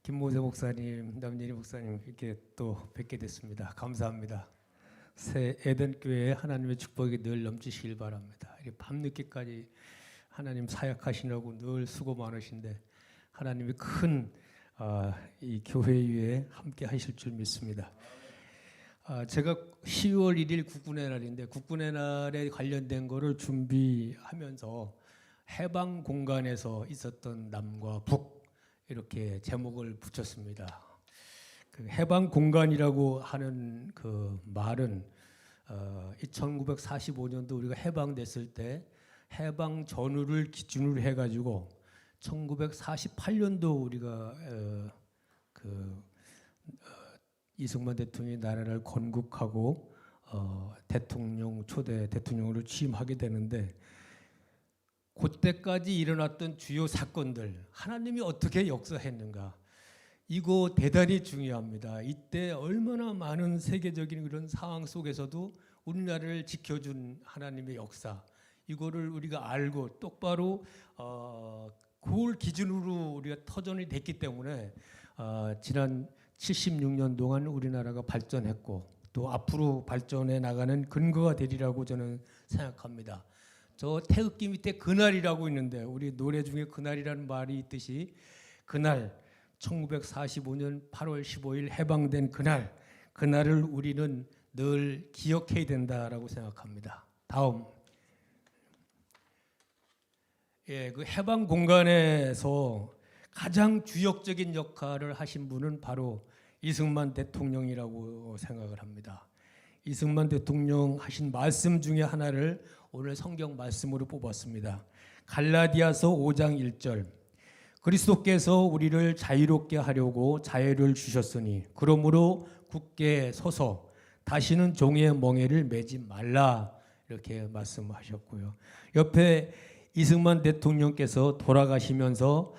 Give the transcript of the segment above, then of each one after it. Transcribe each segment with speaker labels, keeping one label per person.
Speaker 1: 김모세 목사님, 남진희 목사님 이렇게 또 뵙게 됐습니다. 감사합니다. 새 에덴 교회에 하나님의 축복이 늘 넘치시길 바랍니다. 밤늦게까지 하나님 사역하시느라고 늘 수고 많으신데 하나님이 큰 이 교회 위에 함께 하실 줄 믿습니다. 제가 10월 1일 국군의 날인데 국군의 날에 관련된 거를 준비하면서 해방 공간에서 있었던 남과 북 이렇게 제목을 붙였습니다. 그 해방 공간이라고 하는 그 말은 1945년도 우리가 해방됐을 때 해방 전후를 기준으로 해가지고 1948년도 우리가 이승만 대통령이 나라를 건국하고 초대 대통령으로 취임하게 되는데 그때까지 일어났던 주요 사건들 하나님이 어떻게 역사했는가 이거 대단히 중요합니다. 이때 얼마나 많은 세계적인 그런 상황 속에서도 우리나라를 지켜준 하나님의 역사 이거를 우리가 알고 똑바로 그걸 기준으로 우리가 터전이 됐기 때문에 지난 76년 동안 우리나라가 발전했고 또 앞으로 발전해 나가는 근거가 되리라고 저는 생각합니다. 저 태극기 밑에 그날이라고 있는데 우리 노래 중에 그날이라는 말이 있듯이 그날 1945년 8월 15일 해방된 그날을 우리는 늘 기억해야 된다라고 생각합니다. 다음. 그 해방 공간에서 가장 주역적인 역할을 하신 분은 바로 이승만 대통령이라고 생각을 합니다. 이승만 대통령 하신 말씀 중에 하나를 오늘 성경 말씀으로 뽑았습니다. 갈라디아서 5장 1절 그리스도께서 우리를 자유롭게 하려고 자유를 주셨으니 그러므로 굳게 서서 다시는 종의 멍에를 매지 말라 이렇게 말씀하셨고요. 옆에 이승만 대통령께서 돌아가시면서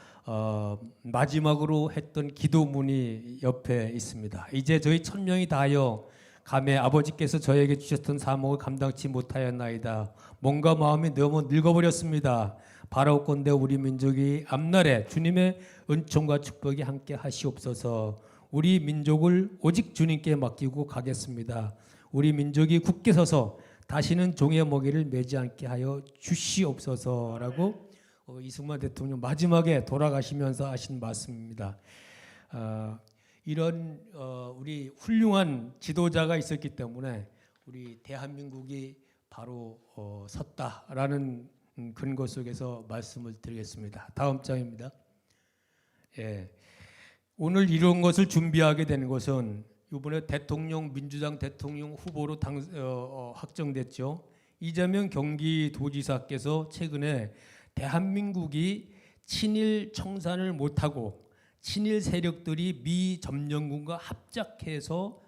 Speaker 1: 마지막으로 했던 기도문이 옆에 있습니다. 이제 저희 천명이 다하여 감에 아버지께서 저에게 주셨던 사목을 감당치 못하였나이다. 몸과 마음이 너무 늙어버렸습니다. 바라옵건대 우리 민족이 앞날에 주님의 은총과 축복이 함께 하시옵소서. 우리 민족을 오직 주님께 맡기고 가겠습니다. 우리 민족이 굳게 서서 다시는 종의 먹이를 매지 않게 하여 주시옵소서라고 이승만 대통령 마지막에 돌아가시면서 하신 말씀입니다. 이런 우리 훌륭한 지도자가 있었기 때문에 우리 대한민국이 바로 섰다라는 근거 속에서 말씀을 드리겠습니다. 다음 장입니다. 오늘 이런 것을 준비하게 된 것은 이번에 민주당 대통령 후보로 확정됐죠. 이재명 경기도지사께서 최근에 대한민국이 친일 청산을 못하고 친일 세력들이 미 점령군과 합작해서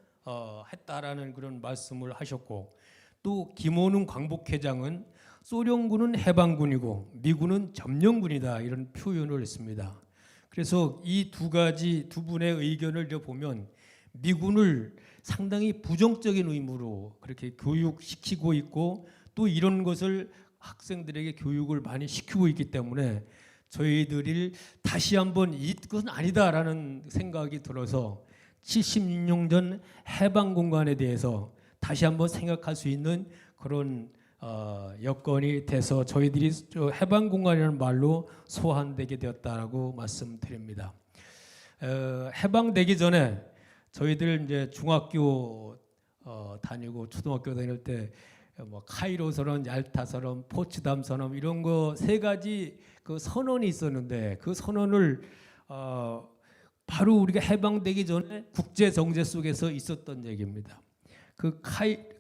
Speaker 1: 했다라는 그런 말씀을 하셨고 또 김원웅 광복회장은 소련군은 해방군이고 미군은 점령군이다 이런 표현을 했습니다. 그래서 이 두 분의 의견을 보면 미군을 상당히 부정적인 의무로 그렇게 교육시키고 있고 또 이런 것을 학생들에게 교육을 많이 시키고 있기 때문에 저희들이 다시 한번 이건 아니다라는 생각이 들어서 76년 전 해방 공간에 대해서 다시 한번 생각할 수 있는 그런 여건이 돼서 저희들이 해방 공간이라는 말로 소환되게 되었다라고 말씀드립니다. 해방되기 전에 저희들 이제 중학교 다니고 초등학교 다닐 때 뭐 카이로 선언, 얄타 선언, 포츠담 선언 이런 거 세 가지 그 선언이 있었는데 그 선언을 바로 우리가 해방되기 전에 국제 정세 속에서 있었던 얘기입니다. 그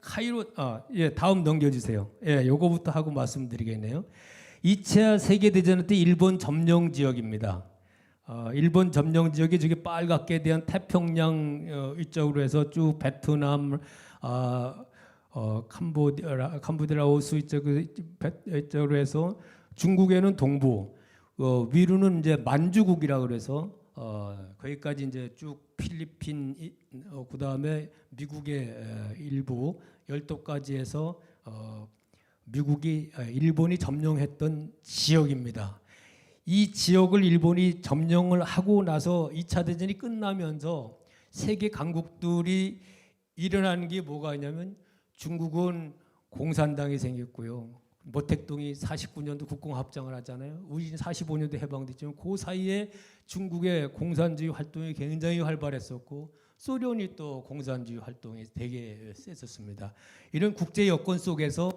Speaker 1: 카이로 다음 넘겨주세요. 요거부터 하고 말씀드리겠네요. 2차 세계 대전 때 일본 점령 지역입니다. 일본 점령 지역이 저기 빨갛게 대한 태평양 이쪽으로 해서 쭉 베트남 캄보디아, 라오스 이쪽으로 해서 중국에는 동부, 위로는 이제 만주국이라 그래서 거기까지 이제 쭉 필리핀, 그 다음에 미국의 일부 열도까지 해서 일본이 점령했던 지역입니다. 이 지역을 일본이 점령을 하고 나서 2차 대전이 끝나면서 세계 강국들이 일어나는 게 뭐가 있냐면 중국은 공산당이 생겼고요. 모택동이 49년도 국공합장을 하잖아요. 우리는 45년도 해방됐지만 그 사이에 중국의 공산주의 활동이 굉장히 활발했었고 소련이 또 공산주의 활동이 되게 셌었습니다. 이런 국제 여건 속에서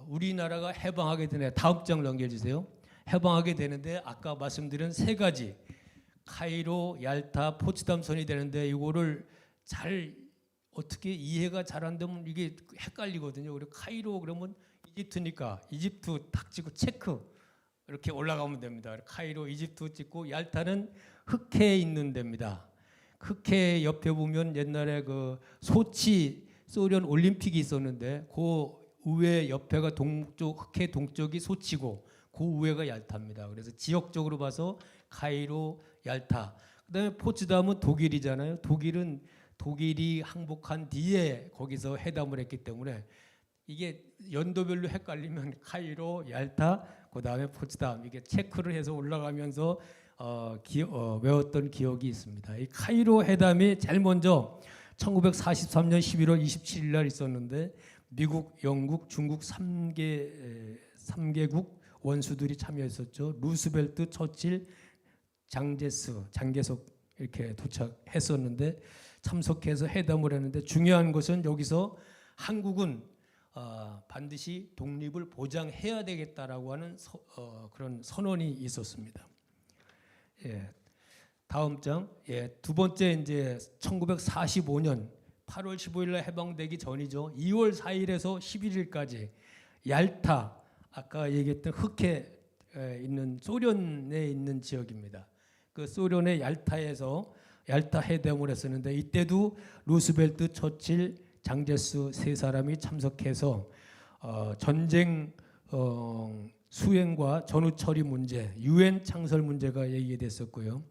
Speaker 1: 우리나라가 해방하게 되네. 다음 장 넘겨주세요. 해방하게 되는데 아까 말씀드린 세 가지 카이로, 얄타, 포츠담 선이 되는데 이거를 잘 어떻게 이해가 잘 안 되면 이게 헷갈리거든요. 그리고 카이로 그러면 이집트니까 이집트 탁 찍고 체크 이렇게 올라가면 됩니다. 카이로 이집트 찍고 얄타는 흑해에 있는 데입니다. 흑해 옆에 보면 옛날에 그 소치 소련 올림픽이 있었는데 그 우회 옆에가 동쪽 흑해 동쪽이 소치고 그 우회가 얄타입니다. 그래서 지역적으로 봐서 카이로, 얄타. 그다음에 포츠담은 독일이잖아요. 독일이 항복한 뒤에 거기서 회담을 했기 때문에 이게 연도별로 헷갈리면 카이로, 얄타, 그다음에 포츠담 이게 체크를 해서 올라가면서 외웠던 기억이 있습니다. 이 카이로 회담이 제일 먼저 1943년 11월 27일 날 있었는데 미국, 영국, 중국 3개국 원수들이 참여했었죠. 루스벨트, 처칠, 장개석 이렇게 도착했었는데 참석해서 회담을 했는데 중요한 것은 여기서 한국은 반드시 독립을 보장해야 되겠다라고 하는 그런 선언이 있었습니다. 예, 다음 장. 예, 두 번째 이제 1945년 8월 15일 날 해방되기 전이죠. 2월 4일에서 11일까지 얄타 아까 얘기했던 흑해에 있는 소련에 있는 지역입니다. 그 소련의 얄타에서 얄타 회담을 했었는데 이때도 루스벨트, 처칠, 장제스 세 사람이 참석해서 전쟁 수행과 전후 처리 문제, 유엔 창설 문제가 얘기됐었고요.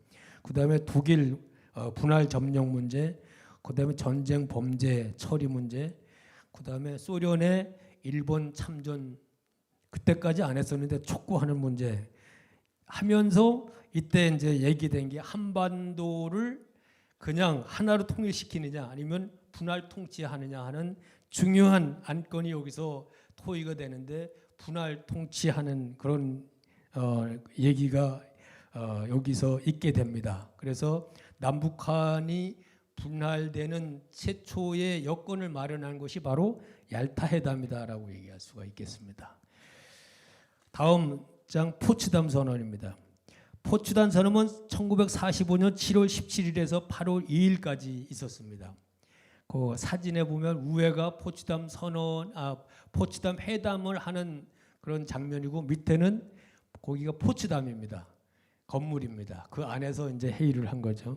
Speaker 1: 그다음에 독일 분할 점령 문제, 그다음에 전쟁 범죄 처리 문제, 그다음에 소련의 일본 참전 그때까지 안 했었는데 촉구하는 문제 하면서 이때 이제 얘기된 게 한반도를 그냥 하나로 통일시키느냐 아니면 분할 통치하느냐 하는 중요한 안건이 여기서 토의가 되는데 분할 통치하는 그런 얘기가 여기서 있게 됩니다. 그래서 남북한이 분할되는 최초의 여건을 마련한 것이 바로 얄타 회담이다라고 얘기할 수가 있겠습니다. 다음 장 포츠담 선언입니다. 포츠담 선언은 1945년 7월 17일에서 8월 2일까지 있었습니다. 그 사진에 보면 우회가 포츠담 선언, 포츠담 회담을 하는 그런 장면이고 밑에는 거기가 포츠담입니다. 건물입니다. 그 안에서 이제 회의를 한 거죠.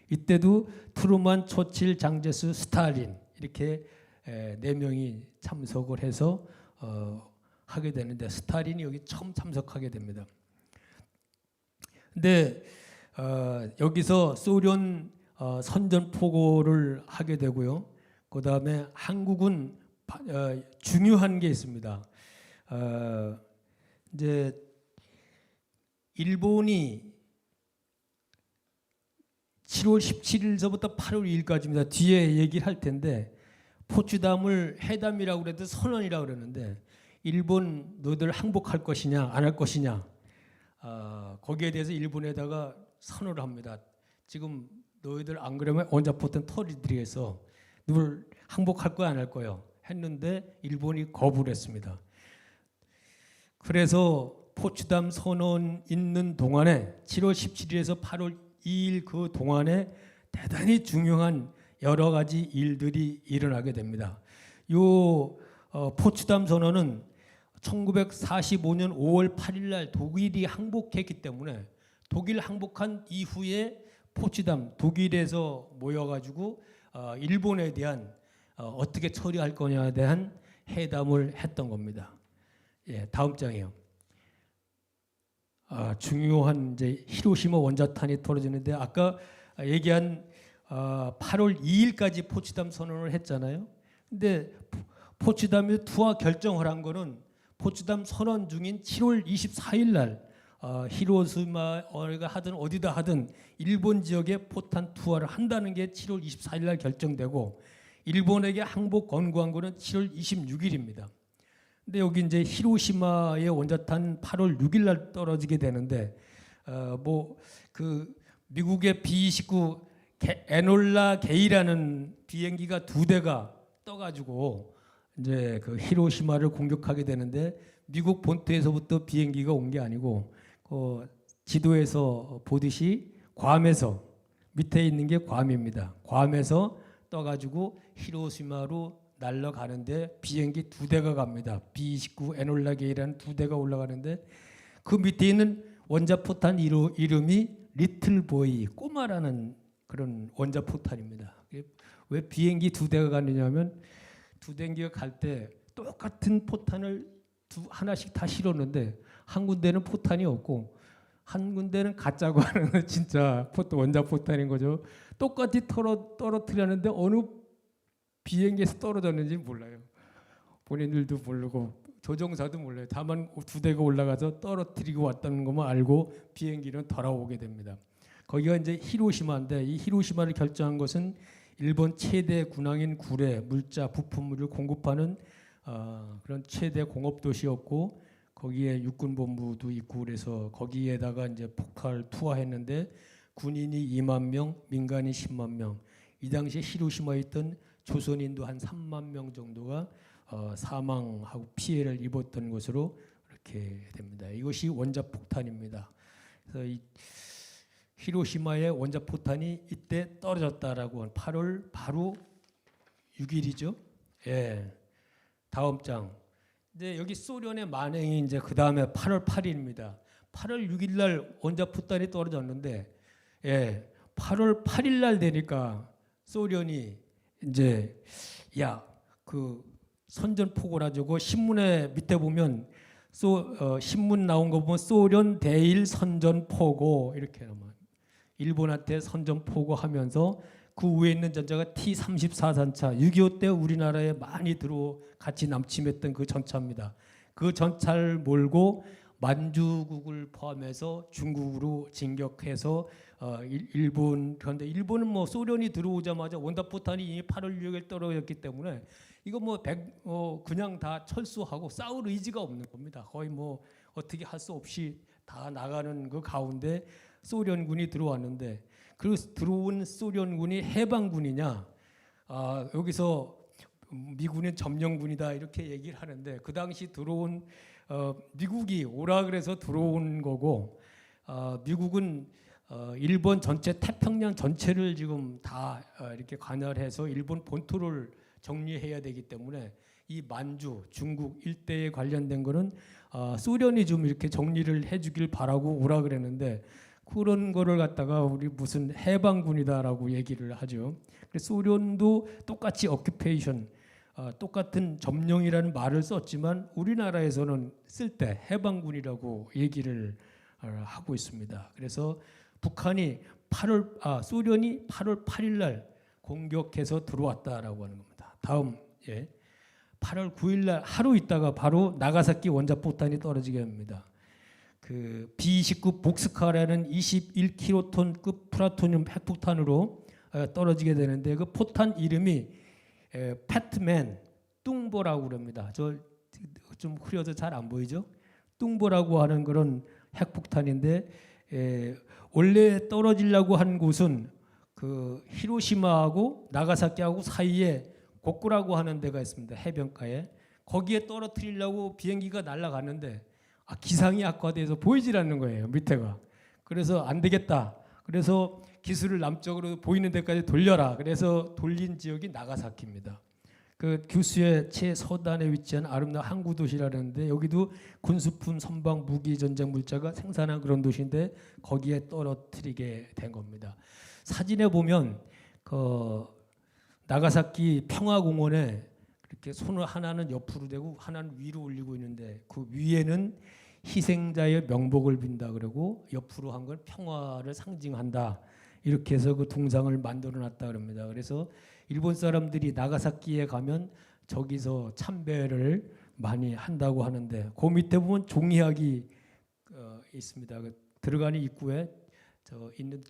Speaker 1: 이때도 트루만, 처칠, 장제스, 스탈린 이렇게 4명이 참석을 해서 하게 되는데 스탈린이 여기 처음 참석하게 됩니다. 근데 여기서 소련 선전포고를 하게 되고요. 그 다음에 한국은 중요한 게 있습니다. 이제 일본이 7월 17일서부터 8월 2일까지입니다. 뒤에 얘기를 할 텐데 포츠담을 회담이라고 그래도 선언이라고 그러는데 일본 너희들 항복할 것이냐 안 할 것이냐 거기에 대해서 일본에다가 선언을 합니다. 지금 너희들 안 그러면 원자포탄 터리들이해서 누굴 항복할 거야 안 할 거야 했는데 일본이 거부를 했습니다. 그래서 포츠담 선언 있는 동안에 7월 17일에서 8월 2일 그 동안에 대단히 중요한 여러 가지 일들이 일어나게 됩니다. 요 포츠담 선언은 1945년 5월 8일 날 독일이 항복했기 때문에 독일 항복한 이후에 포츠담 독일에서 모여가지고 일본에 대한 어떻게 처리할 거냐에 대한 회담을 했던 겁니다. 예, 다음 장이요. 중요한 이제 히로시마 원자탄이 떨어지는데 아까 얘기한 8월 2일까지 포츠담 선언을 했잖아요. 근데 포츠담이 투하 결정을 한 거는 포츠담 선언 중인 7월 24일 날 히로시마가 하든 어디다 하든 일본 지역에 포탄 투하를 한다는 게 7월 24일 날 결정되고 일본에게 항복 권고한 거는 7월 26일입니다. 근데 여기 이제 히로시마의 원자탄 8월 6일 날 떨어지게 되는데 그 미국의 B-29 에놀라 게이라는 비행기가 2대가 떠가지고 이제 그 히로시마를 공격하게 되는데 미국 본토에서부터 비행기가 온 게 아니고 지도에서 보듯이 괌에서 밑에 있는 게 괌입니다. 괌에서 떠가지고 히로시마로 날아가는데 비행기 2대가 갑니다. B-29 에놀라 게이라는 2대가 올라가는데 그 밑에 있는 원자포탄 이름이 리틀보이 꼬마라는 그런 원자포탄입니다. 왜 비행기 2대가 가느냐면 비행기가 갈 때 똑같은 포탄을 하나씩 다 실었는데 한 군데는 포탄이 없고 한 군데는 가짜고 하는 진짜 원자포탄인 거죠. 똑같이 떨어뜨렸는데 어느 비행기에서 떨어졌는지 몰라요. 본인들도 모르고 조종사도 몰라요. 다만 2대가 올라가서 떨어뜨리고 왔다는 것만 알고 비행기는 돌아오게 됩니다. 거기가 이제 히로시마인데 이 히로시마를 결정한 것은 일본 최대 군항인 구레, 물자, 부품물을 공급하는 그런 최대 공업 도시였고 거기에 육군본부도 있고 그래서 거기에다가 이제 폭발 투하했는데 군인이 2만 명, 민간인 10만 명. 이 당시에 히로시마에 있던 조선인도 한 3만 명 정도가 사망하고 피해를 입었던 것으로 이렇게 됩니다. 이것이 원자폭탄입니다. 그래서 이 히로시마의 원자포탄이 이때 떨어졌다라고 한 8월 바로 6일이죠. 예. 다음 장. 이제 여기 소련의 만행이 이제 그 다음에 8월 8일입니다. 8월 6일 날 원자포탄이 떨어졌는데, 예. 8월 8일 날 되니까 소련이 이제 그 선전포고라 저거 신문에 밑에 보면 신문 나온 거 보면 소련 대일 선전포고 이렇게 나와요. 일본한테 선전포고하면서 그 위에 있는 전차가 T-34 전차 6.25 때 우리나라에 많이 같이 남침했던 그 전차입니다. 그 전차를 몰고 만주국을 포함해서 중국으로 진격해서 그런데 일본은 뭐 소련이 들어오자마자 원자포탄이 이미 8월 6일 떨어졌기 때문에 이거 그냥 다 철수하고 싸울 의지가 없는 겁니다. 거의 어떻게 할 수 없이 다 나가는 그 가운데 소련군이 들어왔는데 그 들어온 소련군이 해방군이냐 여기서 미군은 점령군이다 이렇게 얘기를 하는데 그 당시 들어온 미국이 오라 그래서 들어온 거고 미국은 일본 전체 태평양 전체를 지금 다 이렇게 관할해서 일본 본토를 정리해야 되기 때문에 이 만주 중국 일대에 관련된 거는 소련이 좀 이렇게 정리를 해주길 바라고 오라 그랬는데 그런 거를 갖다가 우리 무슨 해방군이다라고 얘기를 하죠. 그래서 소련도 똑같이 어큐페이션 똑같은 점령이라는 말을 썼지만 우리나라에서는 쓸 때 해방군이라고 얘기를 하고 있습니다. 그래서 북한이 소련이 8월 8일 날 공격해서 들어왔다라고 하는 겁니다. 다음 8월 9일 날 하루 있다가 바로 나가사키 원자포탄이 떨어지게 합니다. 그 B-29 복스카라는 21킬로톤급 플라토늄 핵폭탄으로 떨어지게 되는데 그 포탄 이름이 패트맨 뚱보라고 그럽니다. 저 좀 흐려서 잘 안 보이죠? 뚱보라고 하는 그런 핵폭탄인데 원래 떨어지려고 한 곳은 그 히로시마하고 나가사키하고 사이에 고쿠라고 하는 데가 있습니다. 해변가에 거기에 떨어뜨리려고 비행기가 날아갔는데 기상이 악화돼서 보이질 않는 거예요. 밑에가. 그래서 안 되겠다. 그래서 기술을 남쪽으로 보이는 데까지 돌려라. 그래서 돌린 지역이 나가사키입니다. 그 규슈의 최서단에 위치한 아름다운 항구 도시라는데 여기도 군수품, 선박, 무기, 전쟁 물자가 생산한 그런 도시인데 거기에 떨어뜨리게 된 겁니다. 사진에 보면 그 나가사키 평화공원에 이렇게 손을 하나는 옆으로 대고 하나는 위로 올리고 있는데 그 위에는 희생자의 명복을 빈다 그러고 옆으로 한 건 평화를 상징한다. 이렇게 해서 그 동상을 만들어 놨다 그럽니다. 그래서 일본 사람들이 나가사키에 가면 저기서 참배를 많이 한다고 하는데 그 밑에 보면 종이학이 있습니다. 들어가는 입구에 있는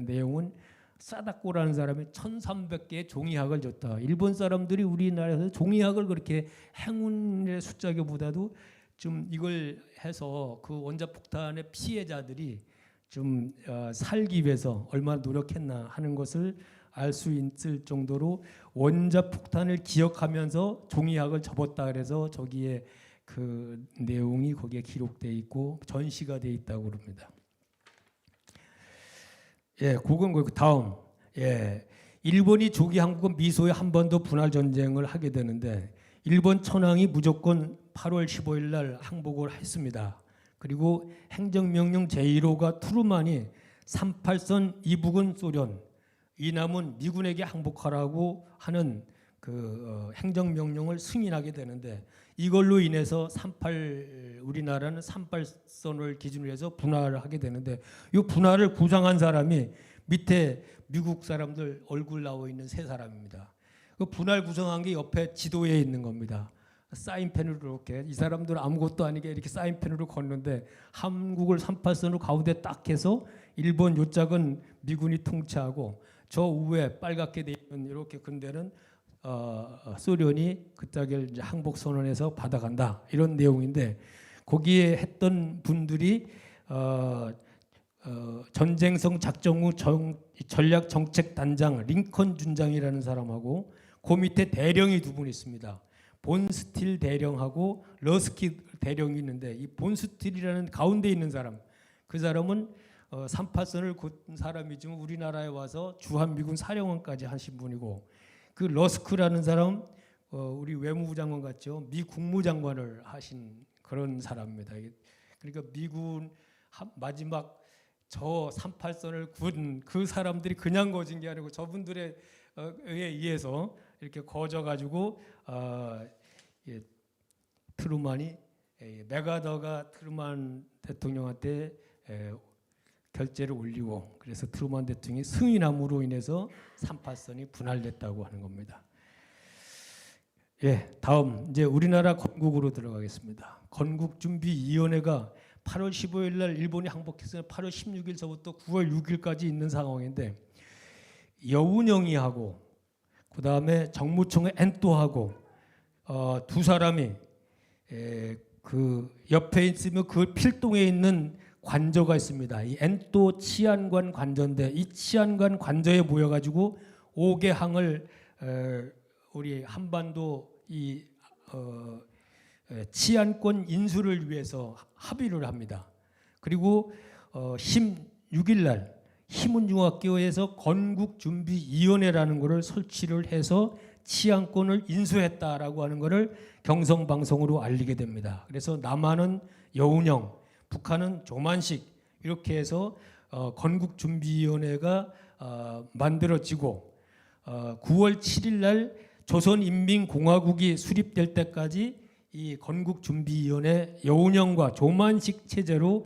Speaker 1: 내용은 사다코라는 사람이 1,300개의 종이학을 줬다. 일본 사람들이 우리나라에서 종이학을 그렇게 행운의 숫자기보다도 좀 이걸 해서 그 원자폭탄의 피해자들이 좀 살기 위해서 얼마나 노력했나 하는 것을 알 수 있을 정도로 원자폭탄을 기억하면서 종이학을 접었다 그래서 저기에 그 내용이 거기에 기록되어 있고 전시가 되어 있다고 그럽니다. 예, 그건 그 다음. 예, 일본이 조기 항복은 미소에 한 번 더 분할 전쟁을 하게 되는데 일본 천황이 무조건 8월 15일 날 항복을 했습니다. 그리고 행정명령 제1호가 트루만이 38선 이북은 소련, 이남은 미군에게 항복하라고 하는 그 행정명령을 승인하게 되는데 이걸로 인해서 우리나라는 38선을 기준으로 해서 분할을 하게 되는데 이 분할을 구상한 사람이 밑에 미국 사람들 얼굴 나와 있는 세 사람입니다. 그 분할 구성한 게 옆에 지도에 있는 겁니다. 사인펜으로 이렇게 이 사람들은 아무것도 아니게 이렇게 사인펜으로 걷는데 한국을 38선으로 가운데 딱 해서 일본 요짝은 미군이 통치하고 저 우에 빨갛게 돼 있는 이렇게 근데는 소련이 그따기를 이제 항복 선언해서 받아간다 이런 내용인데 거기에 했던 분들이 전쟁성 작전 후 전략 정책 단장 링컨 준장이라는 사람하고 그 밑에 대령이 두 분 있습니다. 본스틸 대령하고 러스키 대령이 있는데 이 본스틸이라는 가운데 있는 사람 그 사람은 38선을 걷은 사람이지만 우리나라에 와서 주한미군 사령관까지 하신 분이고 그 러스크라는 사람은 우리 외무부 장관 같죠. 미 국무장관을 하신 그런 사람입니다. 그러니까 미군 마지막 저 38선을 군 그 사람들이 그냥 거진 게 아니고 저분들에 의해서 이렇게 거져가지고 트루만이 메가더가 트루만 대통령한테 결재를 올리고 그래서 트루만 대통령이 승인함으로 인해서 38선이 분할됐다고 하는 겁니다. 예, 다음 이제 우리나라 건국으로 들어가겠습니다. 건국준비위원회가 8월 15일 날 일본이 항복했으면 8월 16일서부터 9월 6일까지 있는 상황인데 여운형이하고 그 다음에 정무총회 엔또하고 두 사람이 그 옆에 있으면 그 필동에 있는 관저가 있습니다. 이 엔또 치안관 관저인데 이 치안관 관저에 모여가지고 5개 항을 우리 한반도 이 치안권 인수를 위해서 합의를 합니다. 그리고 16일 날 희문중학교에서 건국준비위원회라는 것을 설치를 해서 치안권을 인수했다라고 하는 것을 경성방송으로 알리게 됩니다. 그래서 남한은 여운형, 북한은 조만식 이렇게 해서 건국준비위원회가 만들어지고 9월 7일 날 조선인민공화국이 수립될 때까지 이 건국준비위원회 여운형과 조만식 체제로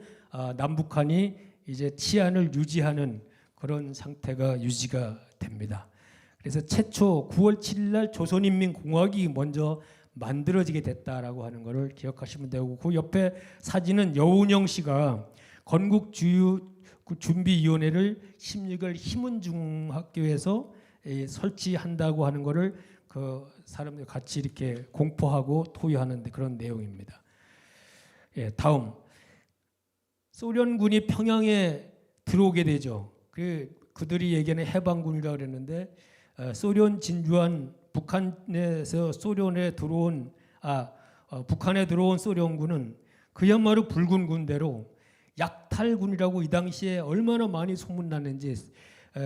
Speaker 1: 남북한이 이제 치안을 유지하는 그런 상태가 유지가 됩니다. 그래서 최초 9월 7일 날 조선인민공화국이 먼저 만들어지게 됐다라고 하는 것을 기억하시면 되고 그 옆에 사진은 여운형 씨가 건국준비위원회를 16일 희문중학교에서 설치한다고 하는 것을 그 사람들 같이 이렇게 공포하고 토의하는 그런 내용입니다. 예, 다음 소련군이 평양에 들어오게 되죠. 그들이 얘기하는 해방군이라고 그랬는데 소련 진주한 북한에서 북한에 들어온 소련군은 그야말로 붉은 군대로 약탈군이라고 이 당시에 얼마나 많이 소문났는지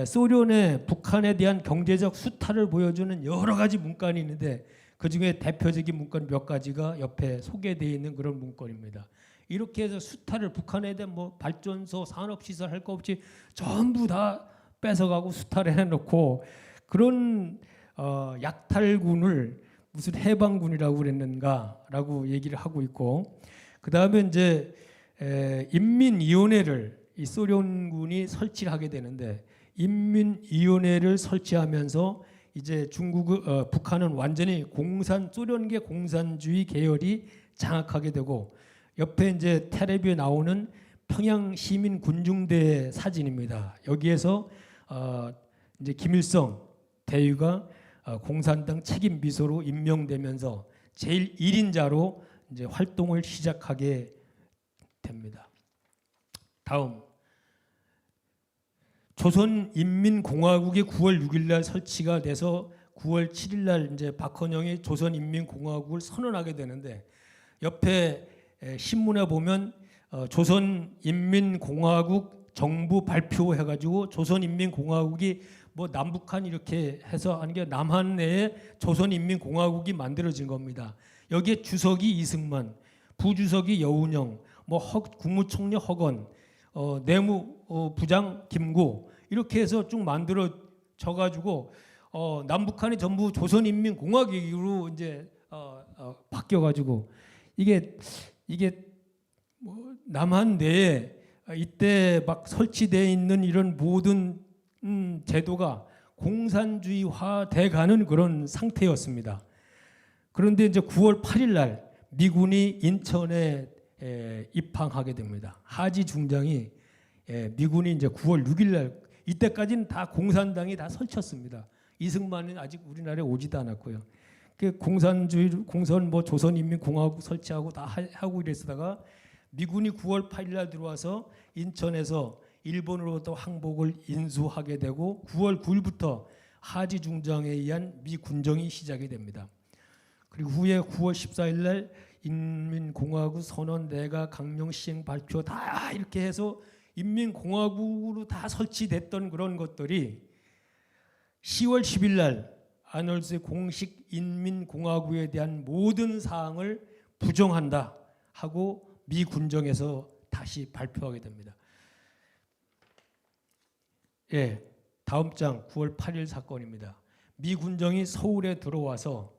Speaker 1: 소련의 북한에 대한 경제적 수탈을 보여주는 여러 가지 문건이 있는데 그중에 대표적인 문건 몇 가지가 옆에 소개되어 있는 그런 문건입니다. 이렇게 해서 수탈을 북한에 대한 뭐 발전소, 산업시설 할 거 없이 전부 다 뺏어가고 수탈을 해놓고 그런 약탈군을 무슨 해방군이라고 그랬는가라고 얘기를 하고 있고 그 다음에 이제 인민위원회를 이 소련군이 설치를 하게 되는데 인민위원회를 설치하면서 이제 북한은 완전히 소련계 공산주의 계열이 장악하게 되고, 옆에 이제 텔레비에 나오는 평양 시민 군중대 사진입니다. 여기에서 이제 김일성 대위가 공산당 책임 비서로 임명되면서 제일 1인자로 이제 활동을 시작하게 됩니다. 다음, 조선인민공화국이 9월 6일 날 설치가 돼서 9월 7일 날 이제 박헌영이 조선인민공화국을 선언하게 되는데, 옆에 신문에 보면 조선인민공화국 정부 발표해가지고 조선인민공화국이 뭐 남북한 이렇게 해서 하는 게 남한 내에 조선인민공화국이 만들어진 겁니다. 여기에 주석이 이승만, 부주석이 여운형, 뭐 국무총리 허건, 내무부장 김구 이렇게 해서 쭉 만들어져 가지고 남북한이 전부 조선인민공화국으로 이제 바뀌어 가지고 이게 뭐 남한 내에 이때 막 설치되어 있는 이런 모든 제도가 공산주의화 돼가는 그런 상태였습니다. 그런데 이제 9월 8일 날 미군이 인천에 입항하게 됩니다. 하지 중장이 미군이 이제 9월 6일 날, 이때까지는 다 공산당이 다 설쳤습니다. 이승만은 아직 우리나라에 오지도 않았고요. 그 공산 뭐 조선인민공화국 설치하고 다 하고 이랬다가 미군이 9월 8일 날 들어와서 인천에서 일본으로부터 항복을 인수하게 되고 9월 9일부터 하지 중장에 의한 미 군정이 시작이 됩니다. 그리고 후에 9월 14일 날 인민공화국 선언 내각 강령 시행 발표 다 이렇게 해서 인민공화국으로 다 설치됐던 그런 것들이 10월 10일 날 아놀드의 공식 인민공화국에 대한 모든 사항을 부정한다 하고 미 군정에서 다시 발표하게 됩니다. 예, 다음 장 9월 8일 사건입니다. 미 군정이 서울에 들어와서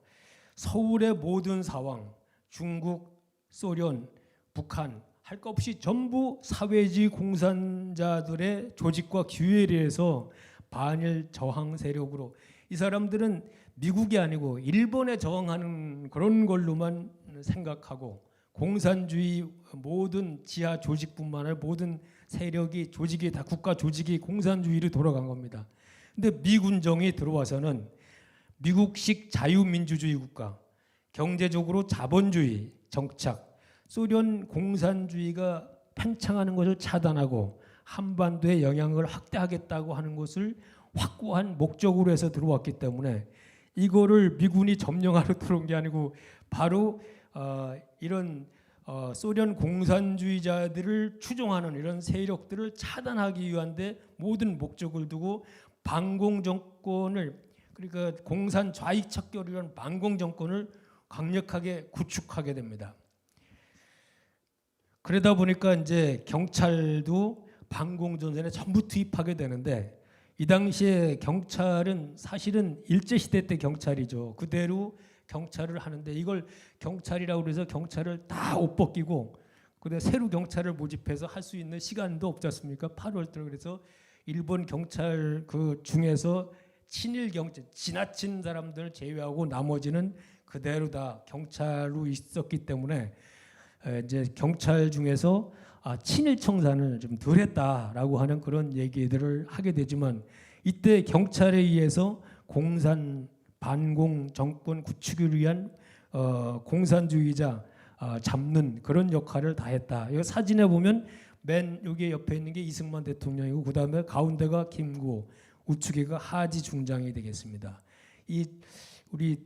Speaker 1: 서울의 모든 사황, 중국, 소련, 북한 할 것 없이 전부 사회주의 공산자들의 조직과 기회에 의해서 반일 저항 세력으로, 이 사람들은 미국이 아니고 일본에 저항하는 그런 걸로만 생각하고 공산주의 모든 지하 조직뿐만 아니라 모든 세력이 조직이 다 국가 조직이 공산주의로 돌아간 겁니다. 근데 미군정이 들어와서는 미국식 자유민주주의 국가, 경제적으로 자본주의 정착, 소련 공산주의가 팽창하는 것을 차단하고 한반도의 영향을 확대하겠다고 하는 것을 확고한 목적으로 해서 들어왔기 때문에 이거를 미군이 점령하러 들어온 게 아니고 바로 이런 소련 공산주의자들을 추종하는 이런 세력들을 차단하기 위한데 모든 목적을 두고 반공 정권을, 그러니까 공산 좌익 척결이라는 반공 정권을 강력하게 구축하게 됩니다. 그러다 보니까 이제 경찰도 반공 전선에 전부 투입하게 되는데, 이 당시에 경찰은 사실은 일제시대 때 경찰이죠. 그대로 경찰을 하는데 이걸 경찰이라고 해서 경찰을 다 옷 벗기고 근데 새로 경찰을 모집해서 할 수 있는 시간도 없지 않습니까? 8월달. 그래서 일본 경찰 그 중에서 친일 경찰, 지나친 사람들 제외하고 나머지는 그대로 다 경찰로 있었기 때문에 이제 경찰 중에서 친일 청산을 좀 덜 했다라고 하는 그런 얘기들을 하게 되지만, 이때 경찰에 의해서 공산 반공 정권 구축을 위한 공산주의자 잡는 그런 역할을 다 했다. 이 사진에 보면 맨 여기 옆에 있는 게 이승만 대통령이고 그 다음에 가운데가 김구, 우측에가 하지 중장이 되겠습니다. 이 우리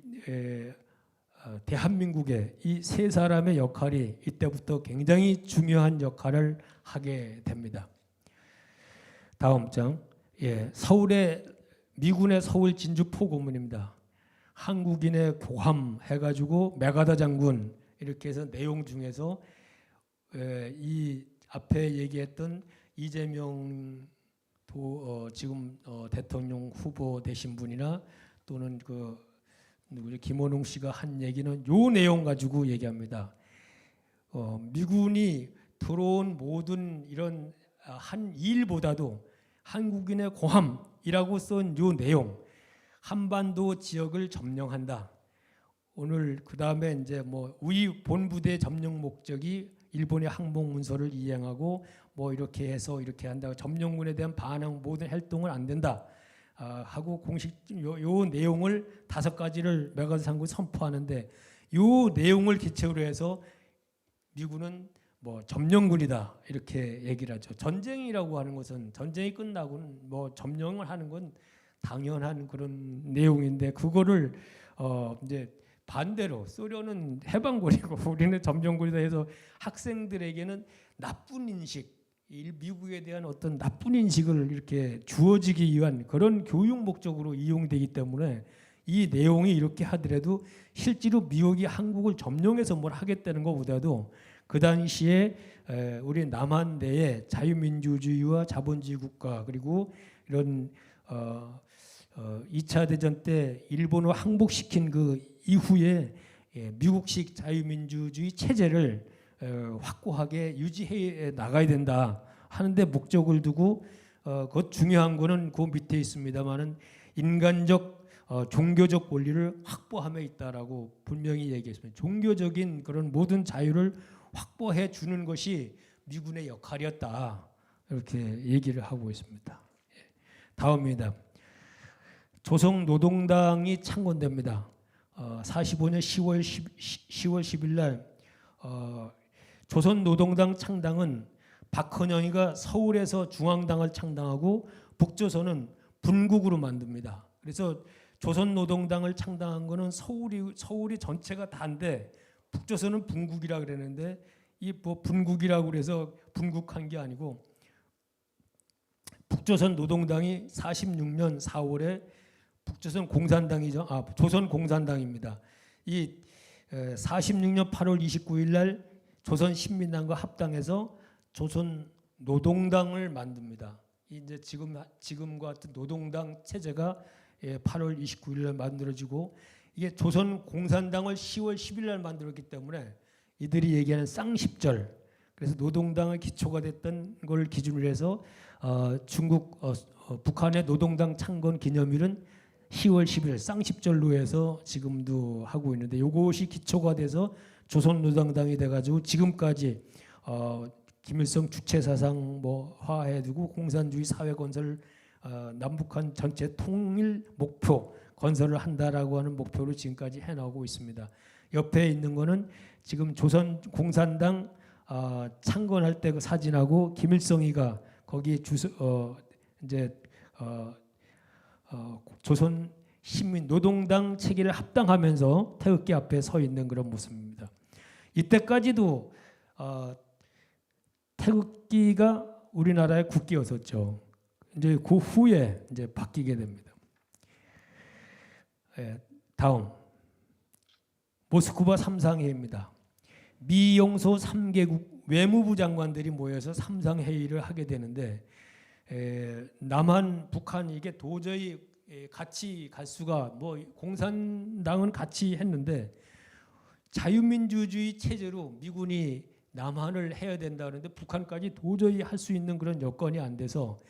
Speaker 1: 대한민국의 이 세 사람의 역할이 이때부터 굉장히 중요한 역할을 하게 됩니다. 다음 장, 서울의 미군의 서울 진주 포고문입니다. 한국인의 고함 해가지고 메가다 장군 이렇게 해서 내용 중에서 이 앞에 얘기했던 이재명 지금 대통령 후보 되신 분이나 또는 우리 김원웅 씨가 한 얘기는 요 내용 가지고 얘기합니다. 미군이 들어온 모든 이런 한 일보다도 한국인의 고함이라고 쓴 요 내용, 한반도 지역을 점령한다. 오늘 그 다음에 이제 뭐 우리 본부대 점령 목적이 일본의 항복 문서를 이행하고 뭐 이렇게 해서 이렇게 한다고 점령군에 대한 반항 모든 활동은 안 된다. 하고 공식 요 내용을 5가지를 메가드상국이 선포하는데 요 내용을 기초로 해서 미군은 뭐 점령군이다 이렇게 얘기를 하죠. 전쟁이라고 하는 것은 전쟁이 끝나고는 뭐 점령을 하는 건 당연한 그런 내용인데 그거를 이제 반대로 소련은 해방군이고 우리는 점령군이다 해서 학생들에게는 나쁜 인식, 미국에 대한 어떤 나쁜 인식을 이렇게 주어지기 위한 그런 교육 목적으로 이용되기 때문에 이 내용이 이렇게 하더라도 실제로 미국이 한국을 점령해서 뭘 하겠다는 것보다도 그 당시에 우리 남한 내에 자유민주주의와 자본주의 국가 그리고 이런 2차 대전 때 일본을 항복시킨 그 이후에 미국식 자유민주주의 체제를 확고하게 유지해 나가야 된다 하는데 목적을 두고 그 중요한 거는 그 밑에 있습니다만은 인간적 종교적 권리를 확보함에 있다라고 분명히 얘기했습니다. 종교적인 그런 모든 자유를 확보해 주는 것이 미군의 역할이었다 이렇게 얘기를 하고 있습니다. 다음입니다. 조선노동당이 창건됩니다. 45년 10월 10일 날 조선노동당 창당은 박헌영이가 서울에서 중앙당을 창당하고 북조선은 분국으로 만듭니다. 그래서 조선노동당을 창당한 거는 서울이 전체가 다인데 북조선은 분국이라 그랬는데 이 뭐 분국이라고 그래서 분국한 게 아니고 북조선 노동당이 46년 4월에 북조선 공산당이죠. 조선 공산당입니다. 이 46년 8월 29일 날 조선 신민당과 합당해서 조선 노동당을 만듭니다. 이제 지금과 같은 노동당 체제가 8월 29일 날 만들어지고 이게 조선 공산당을 10월 10일 날 만들었기 때문에 이들이 얘기하는 쌍십절 그래서 노동당의 기초가 됐던 걸 기준으로 해서 북한의 노동당 창건 기념일은 10월 10일 쌍십절로 해서 지금도 하고 있는데 이것이 기초가 돼서 조선노동당이 돼가지고 지금까지 김일성 주체 사상 뭐 화해두고 공산주의 사회 건설 남북한 전체 통일 목표 건설을 한다라고 하는 목표로 지금까지 해나가고 있습니다. 옆에 있는 거는 지금 조선 공산당 창건할 때 그 사진하고 김일성이가 거기 조선 신민 노동당 체계를 합당하면서 태극기 앞에 서 있는 그런 모습입니다. 이때까지도 태극기가 우리나라의 국기였었죠. 이제 그 후에 이제 바뀌게 됩니다. 다음 모스크바 3상회의입니다. 미용소 3개국 외무부 장관들이 모여서 3상회의를 하게 되는데 남한, 북한 이게 도저히 같이 갈 수가 뭐 공산당은 같이 했는데 자유민주주의 체제로 미군이 남한을 해야 된다 그러는데 북한까지 도저히 할 수 있는 그런 여건이 안 돼서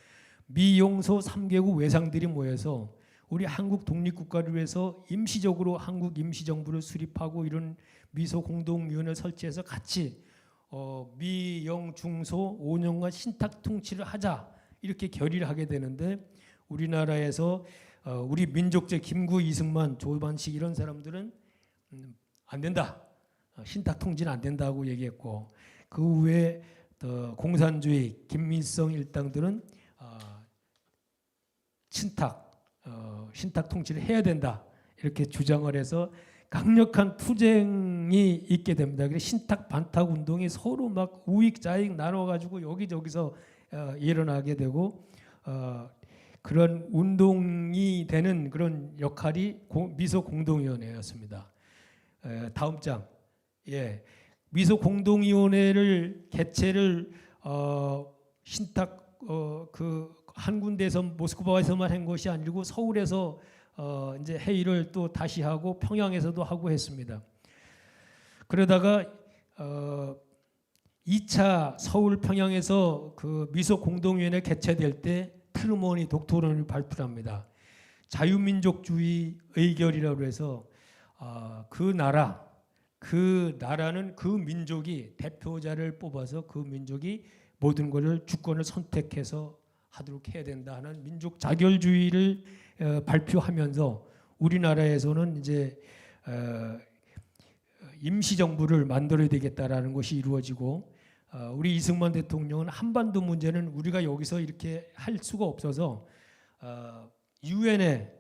Speaker 1: 미용소 3개국 외상들이 모여서 우리 한국 독립국가를 위해서 임시적으로 한국 임시정부를 수립하고 이런 미소공동위원회를 설치해서 같이 미영중소 5년간 신탁통치를 하자 이렇게 결의를 하게 되는데 우리나라에서 우리 민족제 김구, 이승만, 조반식 이런 사람들은 안 된다. 신탁통치는 안 된다고 얘기했고 그 외에 공산주의 김일성 일당들은 신탁 통치를 해야 된다 이렇게 주장을 해서 강력한 투쟁이 있게 됩니다. 그래서 신탁 반탁 운동이 서로 막 우익 좌익 나눠가지고 여기저기서 일어나게 되고 그런 운동이 되는 그런 역할이 미소 공동위원회였습니다. 다음 장, 미소 공동위원회를 개최를 신탁 한 군데에서 모스크바에서만 한 것이 아니고 서울에서 이제 회의를 또 다시 하고 평양에서도 하고 했습니다. 그러다가 2차 서울 평양에서 그 미소 공동위원회 개최될 때 트루먼이 독토론을 발표합니다. 자유민족주의 의결이라고 해서 그 나라는 그 민족이 대표자를 뽑아서 그 민족이 모든 것을 주권을 선택해서 하도록 해야 된다 하는 민족 자결주의를 발표하면서 우리나라에서는 이제 임시정부를 만들어야 되겠다라는 것이 이루어지고 우리 이승만 대통령은 한반도 문제는 우리가 여기서 이렇게 할 수가 없어서 유엔에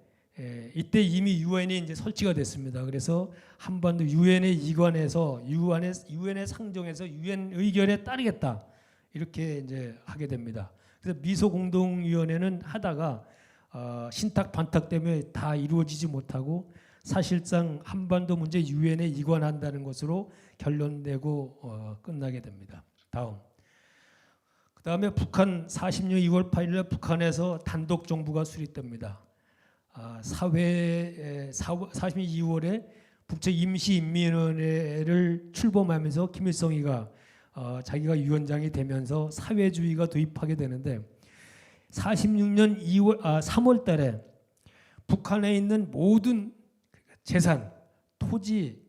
Speaker 1: 이때 이미 유엔이 이제 설치가 됐습니다. 그래서 한반도 유엔의 이관에서 유엔의 상정에서 유엔 의결에 따르겠다 이렇게 이제 하게 됩니다. 그래서 미소공동위원회는 하다가 신탁 반탁 때문에 다 이루어지지 못하고 사실상 한반도 문제 유엔에 이관한다는 것으로 결론되고 끝나게 됩니다. 그다음에 북한 40년 2월 8일에 북한에서 단독 정부가 수립됩니다. 40년 2월에 북측 임시인민위원회를 출범하면서 김일성이가 자기가 위원장이 되면서 사회주의가 도입하게 되는데 46년 3월 달에 북한에 있는 모든 재산, 토지,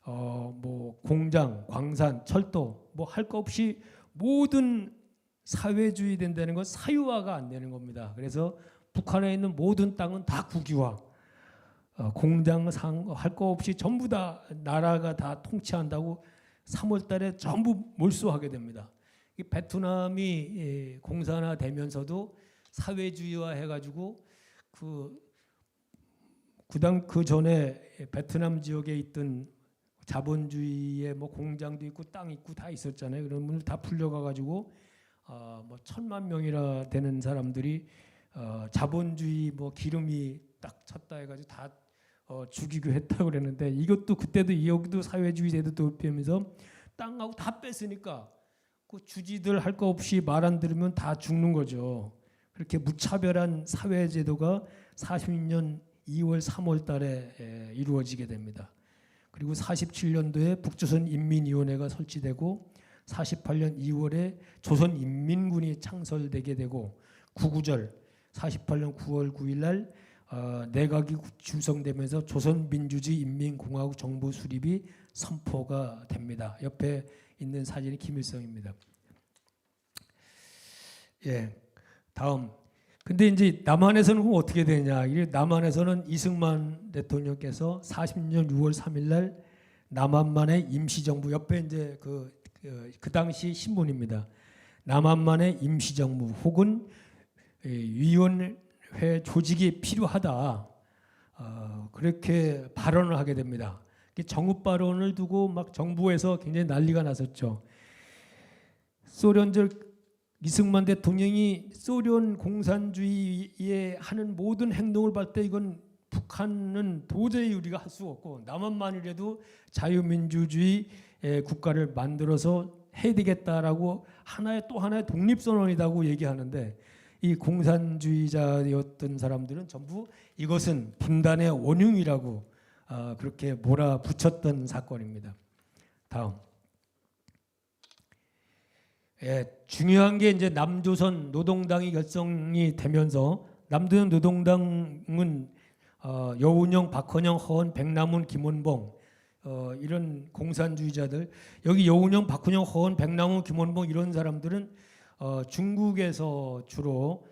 Speaker 1: 뭐 공장, 광산, 철도 뭐 할 거 없이 모든 사회주의 된다는 건 사유화가 안 되는 겁니다. 그래서 북한에 있는 모든 땅은 다 국유화, 공장 할 거 없이 전부 다 나라가 다 통치한다고 3월 달에 전부 몰수하게 됩니다. 이 베트남이 공산화되면서도 사회주의화 해가지고 그 전에 베트남 지역에 있던 자본주의의 뭐 공장도 있고 땅 있고 다 있었잖아요. 그런 분들 다 풀려가가지고 뭐 1,000만 명이나 되는 사람들이 자본주의 뭐 기름이 딱 찼다 해가지고 다 죽이고 했다고 그랬는데 이것도 그때도 여기도 사회주의 제도 도입하면서 땅하고 다 뺐으니까 그 주지들 할 거 없이 말 안 들으면 다 죽는 거죠. 그렇게 무차별한 사회 제도가 40년 2월 3월 달에 이루어지게 됩니다. 그리고 47년도에 북조선인민위원회가 설치되고 48년 2월에 조선인민군이 창설되게 되고 구구절 48년 9월 9일 날 내각이 중성되면서 조선민주주의 인민공화국 정부 수립이 선포가 됩니다. 옆에 있는 사진이 김일성입니다. 예, 다음. 근데 이제 남한에서는 그럼 어떻게 되냐? 남한에서는 이승만 대통령께서 40년 6월 3일 날 남한만의 임시정부 옆에 이제 그 당시 신문입니다. 남한만의 임시정부 혹은 위원회 조직이 필요하다. 그렇게 발언을 하게 됩니다. 정읍 발언을 두고 막 정부에서 굉장히 난리가 났었죠. 소련적 이승만 대통령이 소련 공산주의에 하는 모든 행동을 볼 때 이건 북한은 도저히 우리가 할 수가 없고 남한만이라도 자유민주주의 국가를 만들어서 해야 되겠다라고 또 하나의 독립선언이라고 얘기하는데 이 공산주의자였던 사람들은 전부 이것은 분단의 원흉이라고 그렇게 몰아붙였던 사건입니다. 다음. 중요한 게 이제 남조선 노동당이 결성이 되면서 남조선 노동당은 여운형, 박헌영, 허원, 백남훈, 김원봉 이런 공산주의자들 여기 여운형, 박헌영, 허원, 백남훈, 김원봉 이런 사람들은 중국에서 주로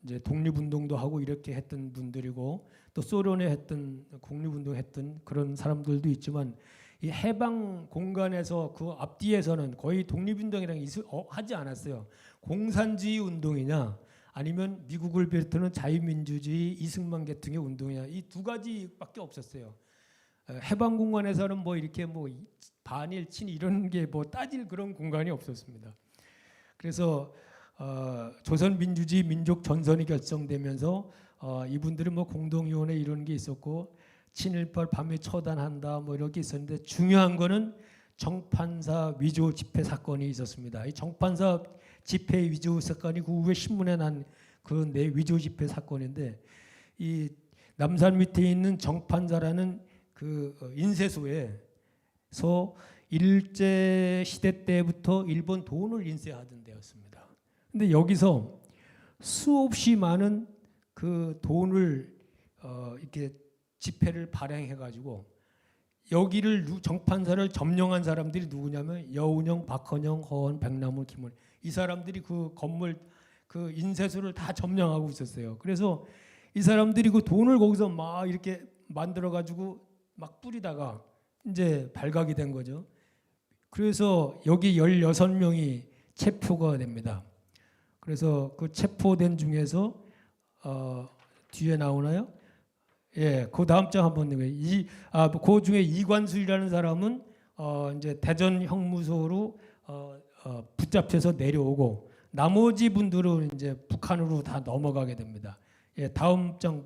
Speaker 1: 이제 독립운동도 하고 이렇게 했던 분들이고 또 소련에 했던 독립운동했던 그런 사람들도 있지만 이 해방 공간에서 그 앞뒤에서는 거의 독립운동이랑 하지 않았어요. 공산주의 운동이냐 아니면 미국을 비롯하는 자유민주주의 이승만 계통의 운동이냐 이 두 가지밖에 없었어요. 해방 공간에서는 뭐 이렇게 뭐 반일 친일 이런 게 뭐 따질 그런 공간이 없었습니다. 그래서 조선민주주의 민족 전선이 결성되면서 이분들은 뭐 공동위원회 이런 게 있었고 친일파 밤에 처단한다 뭐 이런 게 있었는데 중요한 거는 정판사 위조 집회 사건이 있었습니다. 이 정판사 집회 위조 사건이 그 후에 신문에 난 그 위조 집회 사건인데 이 남산 밑에 있는 정판사라는 그 인쇄소에서 일제 시대 때부터 일본 돈을 인쇄하던 데였습니다. 근데 여기서 수없이 많은 그 돈을 이렇게 지폐를 발행해 가지고 여기를 정판사를 점령한 사람들이 누구냐면 여운형, 박헌영, 허원, 백남우, 김원 이 사람들이 그 건물 그 인쇄소를 다 점령하고 있었어요. 그래서 이 사람들이 그 돈을 거기서 막 이렇게 만들어 가지고 막 뿌리다가 이제 발각이 된 거죠. 그래서 여기 16명이 체포가 됩니다. 그래서 그 체포된 중에서 뒤에 나오나요? 예, 그 다음 장 한번 보세요. 그 중에 이관술이라는 사람은 이제 대전 형무소로 붙잡혀서 내려오고 나머지 분들은 이제 북한으로 다 넘어가게 됩니다. 예, 다음 장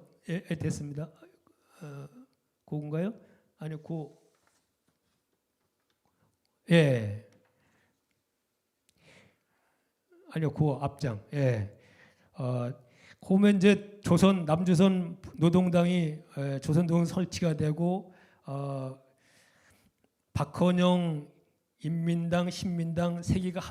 Speaker 1: 됐습니다. 그건가요? 아니, 예, 아니요, 그 앞장. 예, 그러면 이제 남조선 노동당이 조선노동 설치가 되고 박헌영 인민당, 신민당 세 개가